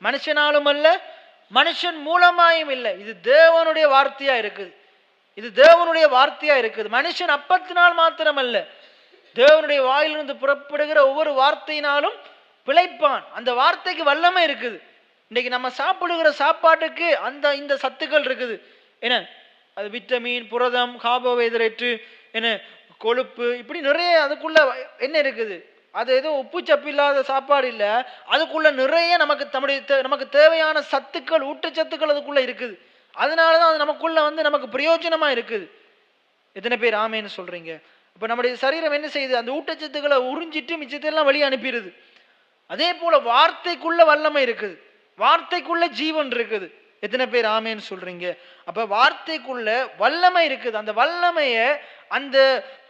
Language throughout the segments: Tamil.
மனுஷனாலும் அல்ல, மனுஷன் மூலமாயும் இல்லை. இது தேவனுடைய வார்த்தையா இருக்குது. இது தேவனுடைய வார்த்தையா இருக்குது. மனுஷன் அப்பத்தினால் மாத்திரம் அல்ல, தேவனுடைய வாயிலிருந்து புறப்படுகிற ஒவ்வொரு வார்த்தையினாலும் பிழைப்பான். அந்த வார்த்தைக்கு வல்லமை இருக்குது. இன்னைக்கு நம்ம சாப்பிடுகிற சாப்பாட்டுக்கு இந்த சத்துக்கள் இருக்குது. என்ன அது விட்டமின், புரதம், கார்போஹைட்ரேட்டு, என்ன கொழுப்பு, இப்படி நிறைய அதுக்குள்ள என்ன இருக்குது. அது ஏதோ உப்பு சப்பு இல்லாத சாப்பாடு இல்லை. அதுக்குள்ள நிறைய நமக்கு தேவையான சத்துக்கள், ஊட்டச்சத்துக்கள் அதுக்குள்ள இருக்குது. அதனாலதான் அது நமக்குள்ள நமக்கு பிரயோஜனமா இருக்குது. எத்தனை பேர் ஆமேன்னு சொல்றீங்க? இப்ப நம்முடைய சரீரம் என்ன செய்யுது? அந்த ஊட்டச்சத்துக்களை உறிஞ்சிட்டு மிச்சத்தெல்லாம் வெளியே அனுப்பிடுது. அதே போல வார்த்தைக்குள்ள வல்லமை இருக்குது, வார்த்தைக்குள்ள ஜீவன் இருக்குது. எத்தனை பேர் ஆமேன்னு சொல்றீங்க? அப்ப வார்த்தைக்குள்ள வல்லமை இருக்குது. அந்த வல்லமைய அந்த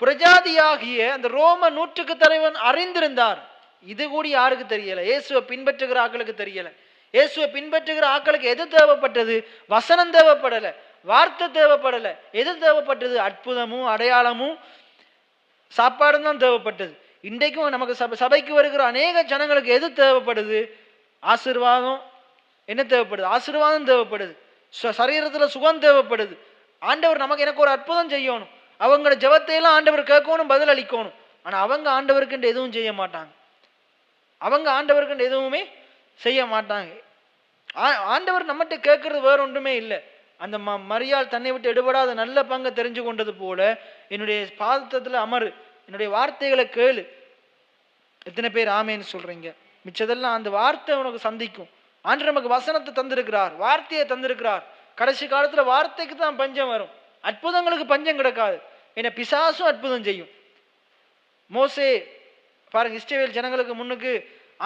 பிரஜாதியாகிய அந்த ரோம நூற்றுக்கு தலைவன் அறிந்திருந்தார். இது கூட யாருக்கு தெரியல? இயேசுவை பின்பற்றுகிற ஆக்களுக்கு தெரியல. இயேசுவை பின்பற்றுகிற ஆக்களுக்கு எது தேவைப்பட்டது? வசனம் தேவைப்படல, வார்த்தை தேவைப்படல. எது தேவைப்பட்டது? அற்புதமும் அடையாளமும் சாப்பாடும் தான் தேவைப்பட்டது. இன்றைக்கும் நமக்கு சபைக்கு வருகிற அநேக ஜனங்களுக்கு எது தேவைப்படுது? ஆசீர்வாதம். என்ன தேவைப்படுது? ஆசீர்வாதம் தேவைப்படுது. சரீரத்துல சுகம் தேவைப்படுது. ஆண்டவர் எனக்கு ஒரு அற்புதம் செய்யணும், அவங்களோட ஜெபத்தையெல்லாம் ஆண்டவர் கேட்கணும், பதில் அளிக்கணும். ஆனா அவங்க ஆண்டவருக்கு எதுவும் செய்ய மாட்டாங்க. அவங்க ஆண்டவருக்கு எதுவுமே செய்ய மாட்டாங்க. ஆண்டவர் நம்மகிட்ட கேட்கறது வேற ஒன்றுமே இல்லை. அந்த மரியாள் தன்னை விட்டு எடுபடாத நல்ல பங்கை தெரிஞ்சு கொண்டது போல, என்னுடைய பாதத்துல அமரு, என்னுடைய வார்த்தைகளை கேளு. எத்தனை பேர் ஆமேன்னு சொல்றீங்க? மிச்சதெல்லாம் அந்த வார்த்தை உனக்கு சந்திக்கும். ஆண்டவர் நமக்கு வசனத்தை தந்திருக்கிறார், வார்த்தையை தந்திருக்கிறார். கடைசி காலத்துல வார்த்தைக்கு தான் பஞ்சம் வரும், அற்புதங்களுக்கு பஞ்சம் கிடக்காது. ஏன்னா பிசாசும் அற்புதம் செய்யும். மோசே பாருங்க, இஸ்ரவேல் ஜனங்களுக்கு முன்னுக்கு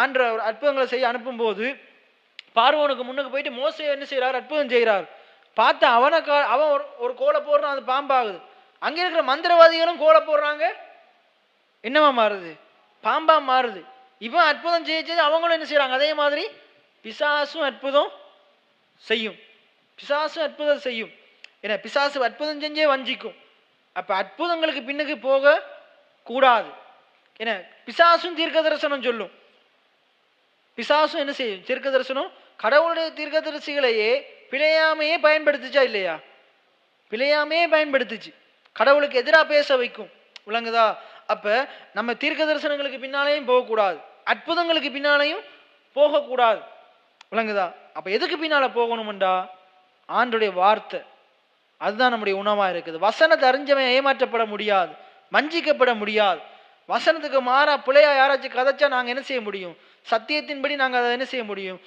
ஆண்டவர் அற்புதங்களை செய்ய அனுப்பும் போது பார்வோனுக்கு முன்னுக்கு போயிட்டு மோசே என்ன செய்யறாரு? அற்புதம் செய்கிறார். பார்த்தா அவன் ஒரு கோலை போடுறான், அது பாம்பாகுது. அங்க இருக்கிற மந்திரவாதிகளும் கோலை போடுறாங்க, என்னவா மாறுது? பாம்பா மாறுது. இவன் அற்புதம் செய்ய அவங்களும் என்ன செய்யறாங்க? அதே மாதிரி பிசாசும் அற்புதம் செய்யும். பிசாசும் அற்புதம் செய்யும். ஏன்னா பிசாசு அற்புதம் செஞ்சே வஞ்சிக்கும். அப்ப அற்புதங்களுக்கு பின்னுக்கு போக கூடாது. ஏன்னா பிசாசும் தீர்க்க தரிசனம் சொல்லும். பிசாசும் என்ன செய்யும்? தீர்க்க தரிசனம். கடவுளுடைய தீர்க்க தரிசிகளையே பிழையாமையே பயன்படுத்துச்சா இல்லையா? பிழையாமையே பயன்படுத்துச்சு, கடவுளுக்கு எதிராக பேச வைக்கும். விளங்குதா? அப்ப நம்ம தீர்க்க தரிசனங்களுக்கு பின்னாலேயும் போகக்கூடாது, அற்புதங்களுக்கு பின்னாலேயும் போகக்கூடாது. விளங்குதா? அப்ப எதுக்கு பின்னால போகணும்டா? ஆண்டுடைய வார்த்தை, அதுதான் நம்முடைய உணவா இருக்குது. வசனத்தை அறிஞ்சவன் ஏமாற்றப்பட முடியாது, வஞ்சிக்கப்பட முடியாது. வசனத்துக்கு மாறா பிள்ளையா யாராச்சும் கதைச்சா நாங்க என்ன செய்ய முடியும்? சத்தியத்தின்படி நாங்க அதை என்ன செய்ய முடியும்?